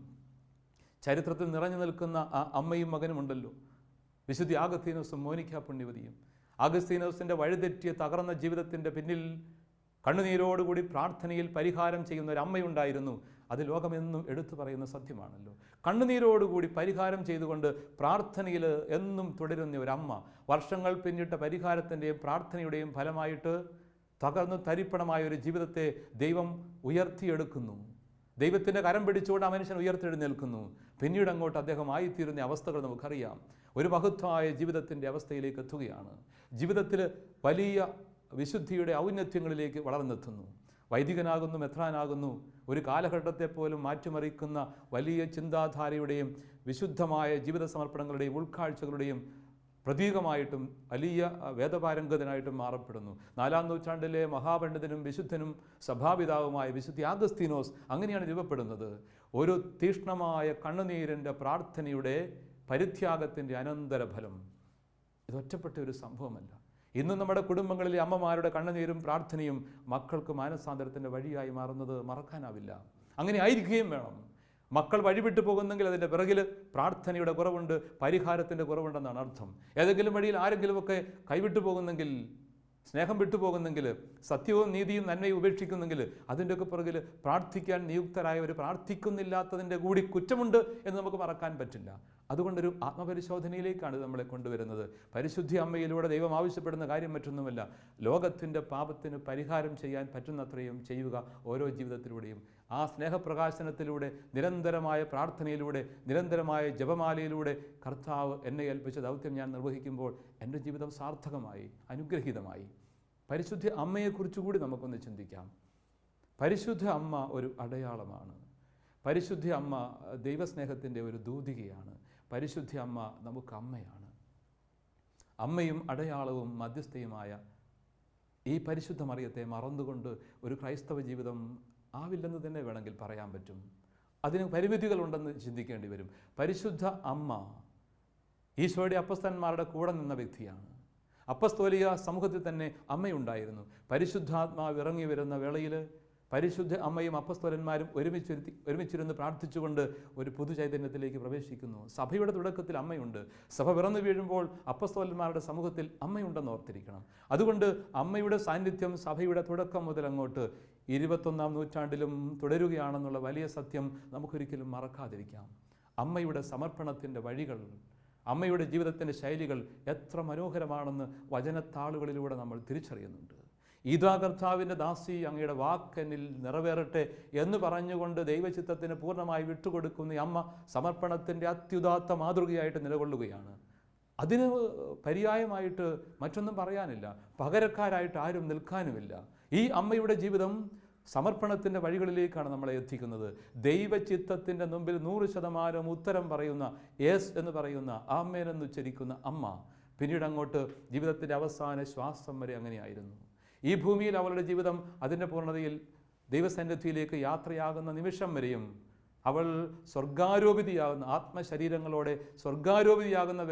ചരിത്രത്തിൽ നിറഞ്ഞു നിൽക്കുന്ന ആ അമ്മയും മകനും ഉണ്ടല്ലോ, വിശുദ്ധ അഗസ്തീനോസും മോനിക്ക പുണ്യവതിയും. അഗസ്തീനോസിൻ്റെ വഴിതെറ്റിയ തകർന്ന ജീവിതത്തിൻ്റെ പിന്നിൽ കണ്ണുനീരോടുകൂടി പ്രാർത്ഥനയിൽ പരിഹാരം ചെയ്യുന്ന ഒരു അമ്മയുണ്ടായിരുന്നു. അത് ലോകമെന്നും എടുത്തു പറയുന്ന സത്യമാണല്ലോ. കണ്ണുനീരോടുകൂടി പരിഹാരം ചെയ്തുകൊണ്ട് പ്രാർത്ഥനയിൽ എന്നും തുടരുന്ന ഒരമ്മ വർഷങ്ങൾ പിന്നിട്ട പരിഹാരത്തിൻ്റെയും പ്രാർത്ഥനയുടെയും ഫലമായിട്ട് തകർന്നു തരിപ്പണമായ ഒരു ജീവിതത്തെ ദൈവം ഉയർത്തിയെടുക്കുന്നു. ദൈവത്തിൻ്റെ കരം പിടിച്ചുകൊണ്ട് ആ മനുഷ്യൻ ഉയർത്തെഴുന്നേൽക്കുന്നു. പിന്നീട് അങ്ങോട്ട് അദ്ദേഹം ആയിത്തീരുന്ന അവസ്ഥകൾ നമുക്കറിയാം. ഒരു മഹത്തായ ജീവിതത്തിൻ്റെ അവസ്ഥയിലേക്ക് എത്തുകയാണ്. ജീവിതത്തിൽ വലിയ വിശുദ്ധിയുടെ ഔന്നത്യങ്ങളിലേക്ക് വളർന്നെത്തുന്നു. വൈദികനാകുന്നു, മെത്രാനാകുന്നു. ഒരു കാലഘട്ടത്തെ പോലും മാറ്റിമറിക്കുന്ന വലിയ ചിന്താധാരയുടെയും വിശുദ്ധമായ ജീവിത സമർപ്പണങ്ങളുടെയും ഉൾക്കാഴ്ചകളുടെയും പ്രതീകമായിട്ടും വലിയ വേദപാരംഗതനായിട്ടും മാറപ്പെടുന്നു. 4-ാം നൂറ്റാണ്ടിലെ മഹാപണ്ഡിതനും വിശുദ്ധനും സഭാപിതാവുമായ വിശുദ്ധ അഗസ്തീനോസ് അങ്ങനെയാണ് രൂപപ്പെടുന്നത്. ഒരു തീക്ഷ്ണമായ കണ്ണുനീരിൻ്റെ പ്രാർത്ഥനയുടെ പരിത്യാഗത്തിൻ്റെ അനന്തരഫലം. ഇതൊറ്റപ്പെട്ട ഒരു സംഭവമല്ല. ഇന്നും നമ്മുടെ കുടുംബങ്ങളിലെ അമ്മമാരുടെ കണ്ണുനീരും പ്രാർത്ഥനയും മക്കൾക്ക് മാനസാന്തരത്തിൻ്റെ വഴിയായി മാറുന്നത് മറക്കാനാവില്ല. അങ്ങനെ ആയിരിക്കുകയും വേണം. മക്കൾ വഴിവിട്ടു പോകുന്നെങ്കിൽ അതിൻ്റെ പിറകിൽ പ്രാർത്ഥനയുടെ കുറവുണ്ട്, പരിഹാരത്തിൻ്റെ കുറവുണ്ടെന്നാണ് അർത്ഥം. ഏതെങ്കിലും വഴിയിൽ ആരെങ്കിലുമൊക്കെ കൈവിട്ടു പോകുന്നെങ്കിൽ, സ്നേഹം വിട്ടുപോകുന്നെങ്കിൽ, സത്യവും നീതിയും നന്മയും ഉപേക്ഷിക്കുന്നെങ്കിൽ അതിൻ്റെയൊക്കെ പുറകിൽ പ്രാർത്ഥിക്കാൻ നിയുക്തരായവർ പ്രാർത്ഥിക്കുന്നില്ലാത്തതിൻ്റെ കൂടി കുറ്റമുണ്ട് എന്ന് നമുക്ക് മറക്കാൻ പറ്റില്ല. അതുകൊണ്ടൊരു ആത്മപരിശോധനയിലേക്കാണ് നമ്മളെ കൊണ്ടുവരുന്നത്. പരിശുദ്ധി അമ്മയിലൂടെ ദൈവം ആവശ്യപ്പെടുന്ന കാര്യം മറ്റൊന്നുമല്ല, ലോകത്തിൻ്റെ പാപത്തിന് പരിഹാരം ചെയ്യാൻ പറ്റുന്നത്രയും ചെയ്യുക ഓരോ ജീവിതത്തിലൂടെയും. ആ സ്നേഹപ്രകാശനത്തിലൂടെ, നിരന്തരമായ പ്രാർത്ഥനയിലൂടെ, നിരന്തരമായ ജപമാലയിലൂടെ കർത്താവ് എന്നെ ഏൽപ്പിച്ച ദൗത്യം ഞാൻ നിർവഹിക്കുമ്പോൾ എൻ്റെ ജീവിതം സാർത്ഥകമായി, അനുഗ്രഹീതമായി. പരിശുദ്ധ അമ്മയെക്കുറിച്ച് കൂടി നമുക്കൊന്ന് ചിന്തിക്കാം. പരിശുദ്ധ അമ്മ ഒരു അടയാളമാണ്. പരിശുദ്ധ അമ്മ ദൈവസ്നേഹത്തിൻ്റെ ഒരു ദൂതികയാണ്. പരിശുദ്ധ അമ്മ നമുക്ക് അമ്മയാണ്. അമ്മയും അടയാളവും മധ്യസ്ഥയുമായ ഈ പരിശുദ്ധ മറിയത്തെ മറന്നുകൊണ്ട് ഒരു ക്രൈസ്തവ ജീവിതം ആവില്ലെന്ന് തന്നെ വേണമെങ്കിൽ പറയാൻ പറ്റും. അതിന് പരിമിതികളുണ്ടെന്ന് ചിന്തിക്കേണ്ടി വരും. പരിശുദ്ധ അമ്മ ഈശോയുടെ അപ്പസ്തലന്മാരുടെ കൂടെ നിന്ന വ്യക്തിയാണ്. അപ്പസ്തോലിക സമൂഹത്തിൽ തന്നെ അമ്മയുണ്ടായിരുന്നു. പരിശുദ്ധാത്മാവ് ഇറങ്ങി വരുന്ന വേളയിൽ പരിശുദ്ധ അമ്മയും അപ്പസ്തോലന്മാരും ഒരുമിച്ചിരുന്ന് പ്രാർത്ഥിച്ചുകൊണ്ട് ഒരു പുതുചൈതന്യത്തിലേക്ക് പ്രവേശിക്കുന്നു. സഭയുടെ തുടക്കത്തിൽ അമ്മയുണ്ട്. സഭ പിറന്നു വീഴുമ്പോൾ അപ്പസ്തോലന്മാരുടെ സമൂഹത്തിൽ അമ്മയുണ്ടെന്ന് ഓർത്തിരിക്കണം. അതുകൊണ്ട് അമ്മയുടെ സാന്നിധ്യം സഭയുടെ തുടക്കം മുതൽ അങ്ങോട്ട് 21-ാം നൂറ്റാണ്ടിലും തുടരുകയാണെന്നുള്ള വലിയ സത്യം നമുക്കൊരിക്കലും മറക്കാതിരിക്കാം. അമ്മയുടെ സമർപ്പണത്തിൻ്റെ വഴികൾ, അമ്മയുടെ ജീവിതത്തിൻ്റെ ശൈലികൾ എത്ര മനോഹരമാണെന്ന് വചനത്താളുകളിലൂടെ നമ്മൾ തിരിച്ചറിയുന്നുണ്ട്. ഇതാ കർത്താവിൻ്റെ ദാസി, അങ്ങയുടെ വാക്കെന്നിൽ നിറവേറട്ടെ എന്ന് പറഞ്ഞുകൊണ്ട് ദൈവചിത്തത്തിന് പൂർണ്ണമായി വിട്ടുകൊടുക്കുന്ന ഈ അമ്മ സമർപ്പണത്തിൻ്റെ അത്യുദാത്ത മാതൃകയായിട്ട് നിലകൊള്ളുകയാണ്. അതിന് പര്യായമായിട്ട് മറ്റൊന്നും പറയാനില്ല. പകരക്കാരായിട്ട് ആരും നിൽക്കാനുമില്ല. ഈ അമ്മയുടെ ജീവിതം സമർപ്പണത്തിൻ്റെ വഴികളിലേക്കാണ് നമ്മളെ എത്തിക്കുന്നത്. ദൈവചിത്തത്തിൻ്റെ മുമ്പിൽ 100% ഉത്തരം പറയുന്ന, യേസ് എന്ന് പറയുന്ന, ആമേൻ എന്ന് ഉച്ചരിക്കുന്ന അമ്മ പിന്നീട് അങ്ങോട്ട് ജീവിതത്തിൻ്റെ അവസാന ശ്വാസം വരെ അങ്ങനെയായിരുന്നു. ഈ ഭൂമിയിൽ അവളുടെ ജീവിതം അതിൻ്റെ പൂർണ്ണതയിൽ ദൈവസന്നിധിയിലേക്ക് യാത്രയാകുന്ന നിമിഷം വരെയും അവൾ സ്വർഗാരോപിതയാകുന്ന ആത്മശരീരങ്ങളോടെ സ്വർഗാരോപിതയാകുന്ന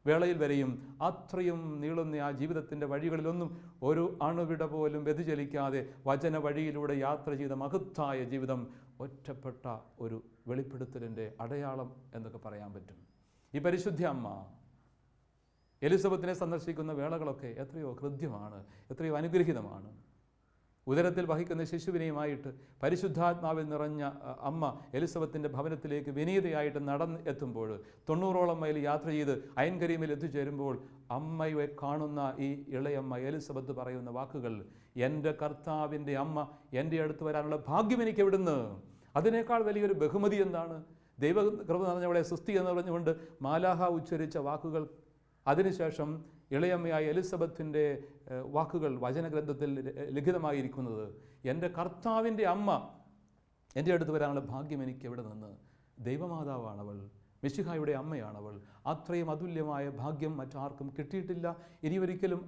വേളയിൽ വരെയും അത്രയും നീളുന്ന ആ ജീവിതത്തിൻ്റെ വഴികളിലൊന്നും ഒരു അണുവിട പോലും വ്യതിചലിക്കാതെ വചന വഴിയിലൂടെ യാത്ര ചെയ്ത മഹത്തായ ജീവിതം ഒറ്റപ്പെട്ട ഒരു വെളിപ്പെടുത്തലിൻ്റെ അടയാളം എന്നൊക്കെ പറയാൻ പറ്റും. ഈ പരിശുദ്ധ അമ്മ എലിസബത്തിനെ സന്ദർശിക്കുന്ന വേളകളൊക്കെ എത്രയോ ഹൃദ്യമാണ്, എത്രയോ അനുഗ്രഹീതമാണ്. ഉദരത്തിൽ വഹിക്കുന്ന ശിശുവിനെയുമായിട്ട് പരിശുദ്ധാത്മാവിൽ നിറഞ്ഞ അമ്മ എലിസബത്തിൻ്റെ ഭവനത്തിലേക്ക് വിനീതയായിട്ട് നടന്ന് എത്തുമ്പോൾ 90ഓളം മൈൽ യാത്ര ചെയ്ത് അയൻകരീമിൽ എത്തിച്ചേരുമ്പോൾ അമ്മയെ കാണുന്ന ഈ ഇളയമ്മ എലിസബത്ത് പറയുന്ന വാക്കുകൾ, എൻ്റെ കർത്താവിൻ്റെ അമ്മ എൻ്റെ അടുത്ത് വരാനുള്ള ഭാഗ്യം എനിക്ക് എവിടുന്ന്? അതിനേക്കാൾ വലിയൊരു ബഹുമതി എന്താണ്? ദൈവകൃപ നിറഞ്ഞവളെ സുസ്തി എന്ന് പറഞ്ഞുകൊണ്ട് മാലാഹ ഉച്ചരിച്ച വാക്കുകൾ, അതിനുശേഷം ഇളയമ്മയായ എലിസബത്തിൻ്റെ വാക്കുകൾ വചനഗ്രന്ഥത്തിൽ ലിഖിതമായിരിക്കുന്നത്, എൻ്റെ കർത്താവിൻ്റെ അമ്മ എൻ്റെ അടുത്ത് വരാനുള്ള ഭാഗ്യം എനിക്ക് എവിടെ നിന്ന്? ദൈവമാതാവാണവൾ, മിശിഹായുടെ അമ്മയാണവൾ. അത്രയും അതുല്യമായ ഭാഗ്യം മറ്റാർക്കും കിട്ടിയിട്ടില്ല, ഇനി ഒരിക്കലും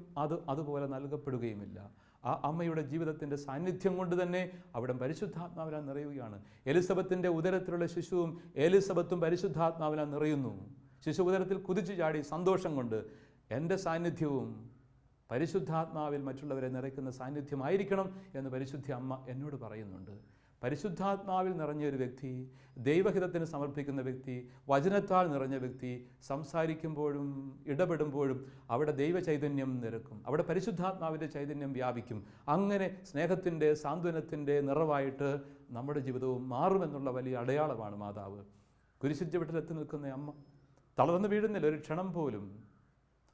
അതുപോലെ നൽകപ്പെടുകയുമില്ല. ആ അമ്മയുടെ ജീവിതത്തിൻ്റെ സാന്നിധ്യം കൊണ്ട് തന്നെ അവിടെ പരിശുദ്ധാത്മാവിനാൽ നിറയുകയാണ്. എലിസബത്തിൻ്റെ ഉദരത്തിലുള്ള ശിശുവും എലിസബത്തും പരിശുദ്ധാത്മാവിനാൽ നിറയുന്നു. ശിശു ഉദരത്തിൽ കുതിച്ചു ചാടി സന്തോഷം കൊണ്ട് എൻ്റെ സാന്നിധ്യവും പരിശുദ്ധാത്മാവിൽ മറ്റുള്ളവരെ നിറയ്ക്കുന്ന സാന്നിധ്യമായിരിക്കണം എന്ന് പരിശുദ്ധ അമ്മ എന്നോട് പറയുന്നുണ്ട്. പരിശുദ്ധാത്മാവിൽ നിറഞ്ഞ ഒരു വ്യക്തി, ദൈവഹിതത്തിന് സമർപ്പിക്കുന്ന വ്യക്തി, വചനത്താൽ നിറഞ്ഞ വ്യക്തി സംസാരിക്കുമ്പോഴും ഇടപെടുമ്പോഴും അവിടെ ദൈവചൈതന്യം നിരക്കും, അവിടെ പരിശുദ്ധാത്മാവിൻ്റെ ചൈതന്യം വ്യാപിക്കും. അങ്ങനെ സ്നേഹത്തിൻ്റെ സാന്ത്വനത്തിൻ്റെ നിറവായിട്ട് നമ്മുടെ ജീവിതവും മാറുമെന്നുള്ള വലിയ അടയാളമാണ് മാതാവ്. കുരിശുചുവട്ടിലെത്തി നിൽക്കുന്ന അമ്മ തളർന്നു വീഴുന്നില്ല ഒരു ക്ഷണം പോലും.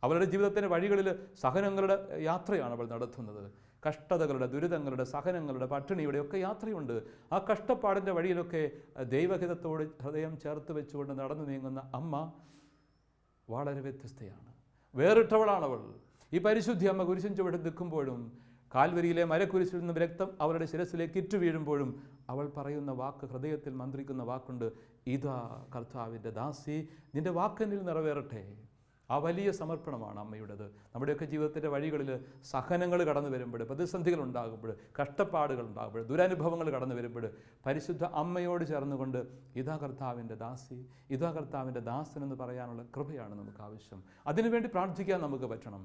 അവളുടെ ജീവിതത്തിൻ്റെ വഴികളിൽ സഹനങ്ങളുടെ യാത്രയാണ് അവൾ നടത്തുന്നത്. കഷ്ടതകളുടെ, ദുരിതങ്ങളുടെ, സഹനങ്ങളുടെ, പട്ടിണിയുടെ ഒക്കെ യാത്രയുണ്ട്. ആ കഷ്ടപ്പാടിൻ്റെ വഴിയിലൊക്കെ ദൈവഹിതത്തോട് ഹൃദയം ചേർത്ത് വെച്ചുകൊണ്ട് നടന്നു നീങ്ങുന്ന അമ്മ വളരെ വ്യത്യസ്തയാണ്, വേറിട്ടവളാണവൾ. ഈ പരിശുദ്ധി അമ്മ കുരിശിൻ ചുവട്ടിൽ നിൽക്കുമ്പോഴും കാൽവരിയിലെ മരക്കുരിശിൽ നിന്നും രക്തം അവളുടെ ശിരസിലേക്ക് ഇറ്റു വീഴുമ്പോഴും അവൾ പറയുന്ന വാക്ക്, ഹൃദയത്തിൽ മന്ത്രിക്കുന്ന വാക്കുണ്ട്, ഇതാ കർത്താവിൻ്റെ ദാസി, നിൻ്റെ വാക്കെന്നിൽ നിറവേറട്ടെ. ആ വലിയ സമർപ്പണമാണ് അമ്മയുടേത്. നമ്മുടെയൊക്കെ ജീവിതത്തിൻ്റെ വഴികളിൽ സഹനങ്ങൾ കടന്നു വരുമ്പോൾ, പ്രതിസന്ധികൾ ഉണ്ടാകുമ്പോൾ, കഷ്ടപ്പാടുകൾ ഉണ്ടാകുമ്പോൾ, ദുരനുഭവങ്ങൾ കടന്നു വരുമ്പോൾ പരിശുദ്ധ അമ്മയോട് ചേർന്നുകൊണ്ട് ഇതാ കർത്താവിൻ്റെ ദാസി, ഇതാ കർത്താവിൻ്റെ ദാസൻ എന്ന് പറയാനുള്ള കൃപയാണ് നമുക്ക് ആവശ്യം. അതിനുവേണ്ടി പ്രാർത്ഥിക്കാൻ നമുക്ക് പറ്റണം.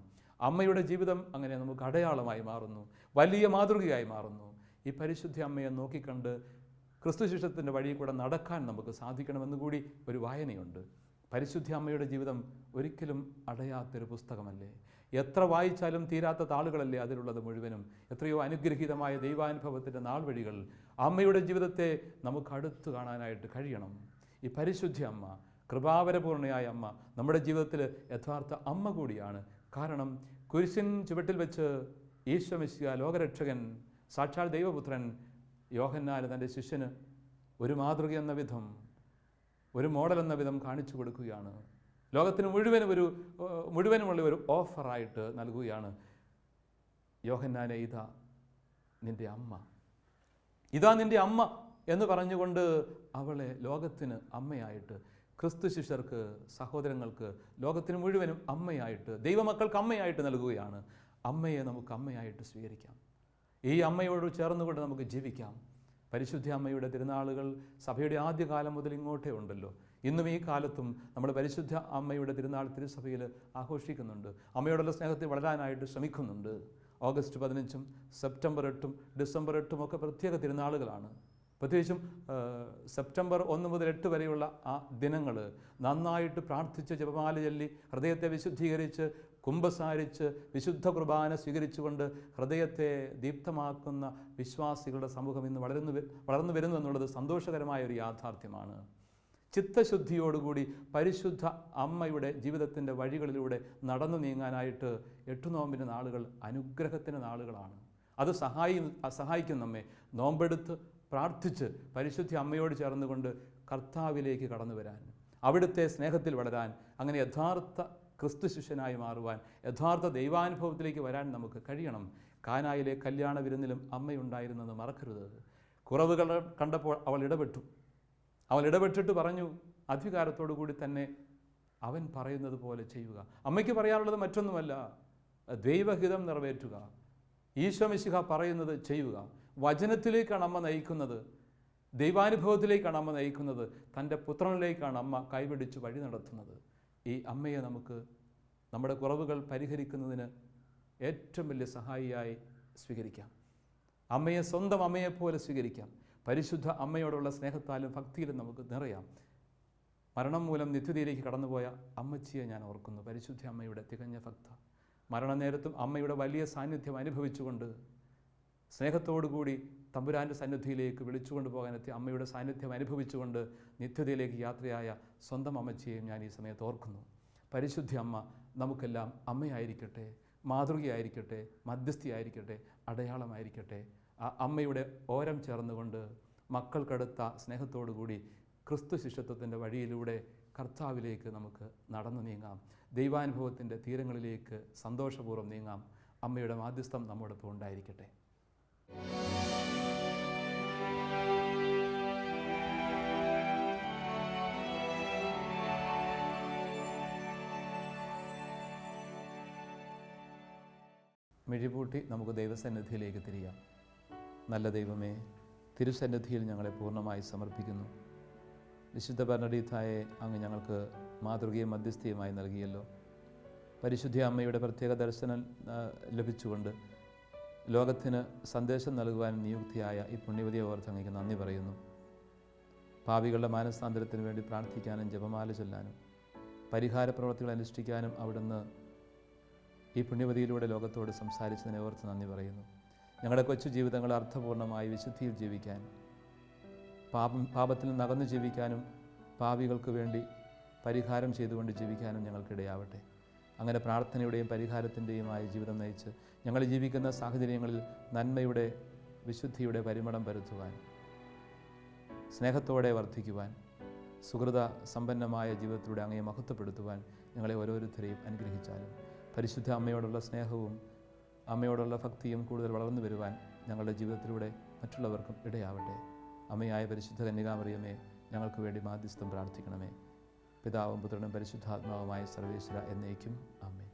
അമ്മയുടെ ജീവിതം അങ്ങനെ നമുക്ക് അടയാളമായി മാറുന്നു, വലിയ മാതൃകയായി മാറുന്നു. ഈ പരിശുദ്ധ അമ്മയെ നോക്കിക്കണ്ട് ക്രിസ്തുശിഷ്യത്തിൻ്റെ വഴിയിൽ കൂടെ നടക്കാൻ നമുക്ക് സാധിക്കണമെന്ന് കൂടി ഒരു വായനയുണ്ട്. പരിശുദ്ധ അമ്മയുടെ ജീവിതം ഒരിക്കലും അടയാത്തൊരു പുസ്തകമല്ലേ? എത്ര വായിച്ചാലും തീരാത്ത താളുകളല്ലേ അതിലുള്ളത് മുഴുവനും. എത്രയോ അനുഗ്രഹീതമായ ദൈവാനുഭവത്തിൻ്റെ നാൾവഴികൾ. അമ്മയുടെ ജീവിതത്തെ നമുക്ക് അടുത്ത് കാണാനായിട്ട് കഴിയണം. ഈ പരിശുദ്ധ അമ്മ, കൃപാവരപൂർണയായ അമ്മ നമ്മുടെ ജീവിതത്തിൽ യഥാർത്ഥ അമ്മ കൂടിയാണ്. കാരണം കുരിശിൻ ചുവട്ടിൽ വെച്ച് ഈശോ മിശിഹാ ലോകരക്ഷകൻ, സാക്ഷാൽ ദൈവപുത്രൻ യോഹന്നാന് തൻ്റെ ശിഷ്യന് ഒരു മാതൃക എന്ന വിധം, ഒരു മോഡൽ എന്ന വിധം കാണിച്ചു കൊടുക്കുകയാണ്. ലോകത്തിന് മുഴുവനുമുള്ള ഒരു ഓഫറായിട്ട് നൽകുകയാണ്. യോഹന്നാനെ, ഇതാ നിൻ്റെ അമ്മ, ഇതാ നിൻ്റെ അമ്മ എന്ന് പറഞ്ഞുകൊണ്ട് അവളെ ലോകത്തിന് അമ്മയായിട്ട് ക്രിസ്തു ശിഷ്യർക്ക്, സഹോദരങ്ങൾക്ക്, ലോകത്തിന് മുഴുവനും അമ്മയായിട്ട്, ദൈവമക്കൾക്ക് അമ്മയായിട്ട് നൽകുകയാണ്. അമ്മയെ നമുക്ക് അമ്മയായിട്ട് സ്വീകരിക്കാം. ഈ അമ്മയോട് ചേർന്നുകൊണ്ട് നമുക്ക് ജീവിക്കാം. പരിശുദ്ധ അമ്മയുടെ തിരുനാളുകൾ സഭയുടെ ആദ്യകാലം മുതൽ ഇങ്ങോട്ടേ ഉണ്ടല്ലോ. ഇന്നും ഈ കാലത്തും നമ്മൾ പരിശുദ്ധ അമ്മയുടെ തിരുനാൾ തിരുസഭയിൽ ആഘോഷിക്കുന്നുണ്ട്. അമ്മയോടുള്ള സ്നേഹത്തിൽ വളരാനായിട്ട് ശ്രമിക്കുന്നുണ്ട്. ഓഗസ്റ്റ് 15 സെപ്റ്റംബർ 8 ഡിസംബർ 8 ഒക്കെ പ്രത്യേക തിരുനാളുകളാണ്. പ്രത്യേകിച്ചും സെപ്റ്റംബർ 1 മുതൽ 8 വരെയുള്ള ആ ദിനങ്ങൾ നന്നായിട്ട് പ്രാർത്ഥിച്ച്, ജപമാല ചൊല്ലി, ഹൃദയത്തെ വിശുദ്ധീകരിച്ച്, കുമ്പസാരിച്ച്, വിശുദ്ധ കുർബാന സ്വീകരിച്ചുകൊണ്ട് ഹൃദയത്തെ ദീപ്തമാക്കുന്ന വിശ്വാസികളുടെ സമൂഹം ഇന്ന് വളർന്നു വരുന്നു എന്നുള്ളത് സന്തോഷകരമായ ഒരു യാഥാർത്ഥ്യമാണ്. ചിത്തശുദ്ധിയോടുകൂടി പരിശുദ്ധ അമ്മയുടെ ജീവിതത്തിൻ്റെ വഴികളിലൂടെ നടന്നു നീങ്ങാനായിട്ട് 8 നോമ്പിൻ്റെ നാളുകൾ അനുഗ്രഹത്തിൻ്റെ നാളുകളാണ്. അത് സഹായിക്കും നമ്മെ. നോമ്പെടുത്ത് പ്രാർത്ഥിച്ച് പരിശുദ്ധ അമ്മയോട് ചേർന്നുകൊണ്ട് കർത്താവിലേക്ക് കടന്നു വരാൻ, അവിടുത്തെ സ്നേഹത്തിൽ വളരാൻ, അങ്ങനെ യഥാർത്ഥ ക്രിസ്തു ശിഷ്യനായി മാറുവാൻ, യഥാർത്ഥ ദൈവാനുഭവത്തിലേക്ക് വരാൻ നമുക്ക് കഴിയണം. കാനായിലെ കല്യാണ വിരുന്നിലും അമ്മയുണ്ടായിരുന്നത് മറക്കരുത്. കുറവുകൾ കണ്ടപ്പോൾ അവൾ ഇടപെട്ടിട്ട് പറഞ്ഞു, അധികാരത്തോടു കൂടി തന്നെ അവൻ പറയുന്നത് പോലെ ചെയ്യുക. അമ്മയ്ക്ക് പറയാനുള്ളത് മറ്റൊന്നുമല്ല, ദൈവഹിതം നിറവേറ്റുക, ഈശോ മിശിഹ പറയുന്നത് ചെയ്യുക. വചനത്തിലേക്കാണ് അമ്മ നയിക്കുന്നത്, ദൈവാനുഭവത്തിലേക്കാണ് അമ്മ നയിക്കുന്നത്, തൻ്റെ പുത്രനിലേക്കാണ് അമ്മ കൈപിടിച്ച് വഴി നടത്തുന്നത്. ഈ അമ്മയെ നമുക്ക് നമ്മുടെ കുറവുകൾ പരിഹരിക്കുന്നതിന് ഏറ്റവും വലിയ സഹായിയായി സ്വീകരിക്കാം. അമ്മയെ സ്വന്തം അമ്മയെപ്പോലെ സ്വീകരിക്കാം. പരിശുദ്ധ അമ്മയോടുള്ള സ്നേഹത്താലും ഭക്തിയിലും നമുക്ക് നിറയാം. മരണം മൂലം നിത്യതയിലേക്ക് കടന്നുപോയ അമ്മച്ചിയെ ഞാൻ ഓർക്കുന്നു. പരിശുദ്ധ അമ്മയുടെ തികഞ്ഞ ഭക്ത. മരണനേരത്തും അമ്മയുടെ വലിയ സാന്നിധ്യം അനുഭവിച്ചുകൊണ്ട് സ്നേഹത്തോടുകൂടി തമ്പുരാൻ്റെ സന്നിധിയിലേക്ക് വിളിച്ചുകൊണ്ട് പോകാനെത്തി അമ്മയുടെ സാന്നിധ്യം അനുഭവിച്ചുകൊണ്ട് നിത്യതയിലേക്ക് യാത്രയായ സ്വന്തം അമ്മച്ചിയെയും ഞാൻ ഈ സമയത്ത് ഓർക്കുന്നു. പരിശുദ്ധ അമ്മ നമുക്കെല്ലാം അമ്മയായിരിക്കട്ടെ, മാതൃകയായിരിക്കട്ടെ, മധ്യസ്ഥയായിരിക്കട്ടെ, അടയാളമായിരിക്കട്ടെ. ആ അമ്മയുടെ ഓരം ചേർന്നുകൊണ്ട് മക്കൾക്കടുത്ത സ്നേഹത്തോടുകൂടി ക്രിസ്തു ശിഷ്യത്വത്തിൻ്റെ വഴിയിലൂടെ കർത്താവിലേക്ക് നമുക്ക് നടന്നു നീങ്ങാം. ദൈവാനുഭവത്തിൻ്റെ തീരങ്ങളിലേക്ക് സന്തോഷപൂർവ്വം നീങ്ങാം. അമ്മയുടെ മാധ്യസ്ഥം നമ്മോടൊപ്പം ഉണ്ടായിരിക്കട്ടെ. മിഴിപൂട്ടി നമുക്ക് ദൈവസന്നിധിയിലേക്ക് തിരിയാം. നല്ല ദൈവമേ, തിരുസന്നിധിയിൽ ഞങ്ങളെ പൂർണ്ണമായി സമർപ്പിക്കുന്നു. വിശുദ്ധ ബർണഡീത്തായെ അങ്ങ് ഞങ്ങൾക്ക് മാതൃകയും മധ്യസ്ഥയുമായി നൽകിയല്ലോ. പരിശുദ്ധ അമ്മയുടെ പ്രത്യേക ദർശനം ലഭിച്ചുകൊണ്ട് ലോകത്തിന് സന്ദേശം നൽകുവാൻ നിയുക്തിയായ ഈ പുണ്യവതിയെ ഓർത്ത് അങ്ങേക്ക് നന്ദി പറയുന്നു. പാപികളുടെ മാനസാന്തരത്തിന് വേണ്ടി പ്രാർത്ഥിക്കാനും ജപമാല ചൊല്ലാനും പരിഹാര പ്രവർത്തികൾ അനുഷ്ഠിക്കാനും അവിടുന്ന് ഈ പുണ്യവതിയിലൂടെ ലോകത്തോട് സംസാരിച്ചതിനെ ഓർത്ത് നന്ദി പറയുന്നു. ഞങ്ങളുടെ കൊച്ചു ജീവിതങ്ങൾ അർത്ഥപൂർണ്ണമായി വിശുദ്ധിയിൽ ജീവിക്കാൻ, പാപത്തിൽ നിന്ന് അകന്നു ജീവിക്കാനും പാപികൾക്ക് വേണ്ടി പരിഹാരം ചെയ്തുകൊണ്ട് ജീവിക്കാനും ഞങ്ങൾക്കിടയാവട്ടെ. അങ്ങനെ പ്രാർത്ഥനയുടെയും പരിഹാരത്തിൻ്റെയുമായ ജീവിതം നയിച്ച് ഞങ്ങൾ ജീവിക്കുന്ന സാഹചര്യങ്ങളിൽ നന്മയുടെ, വിശുദ്ധിയുടെ പരിമളം പരത്തുവാൻ, സ്നേഹത്തോടെ വർദ്ധിക്കുവാൻ, സുഹൃത സമ്പന്നമായ ജീവിതത്തിലൂടെ അങ്ങയെ മഹത്വപ്പെടുത്തുവാൻ ഞങ്ങളെ ഓരോരുത്തരെയും അനുഗ്രഹിച്ചാലും പരിശുദ്ധ അമ്മയോടുള്ള സ്നേഹവും അമ്മയോടുള്ള ഭക്തിയും കൂടുതൽ വളർന്നു വരുവാൻ ഞങ്ങളുടെ ജീവിതത്തിലൂടെ മറ്റുള്ളവർക്കും ഇടയാവട്ടെ. അമ്മയായ പരിശുദ്ധ കന്യകാമറിയമേ, ഞങ്ങൾക്ക് വേണ്ടി മാധ്യസ്ഥം പ്രാർത്ഥിക്കണമേ. പിതാവും പുത്രനും പരിശുദ്ധാത്മാവുമായ സർവേശ്വര എന്നേക്കും ആമേൻ.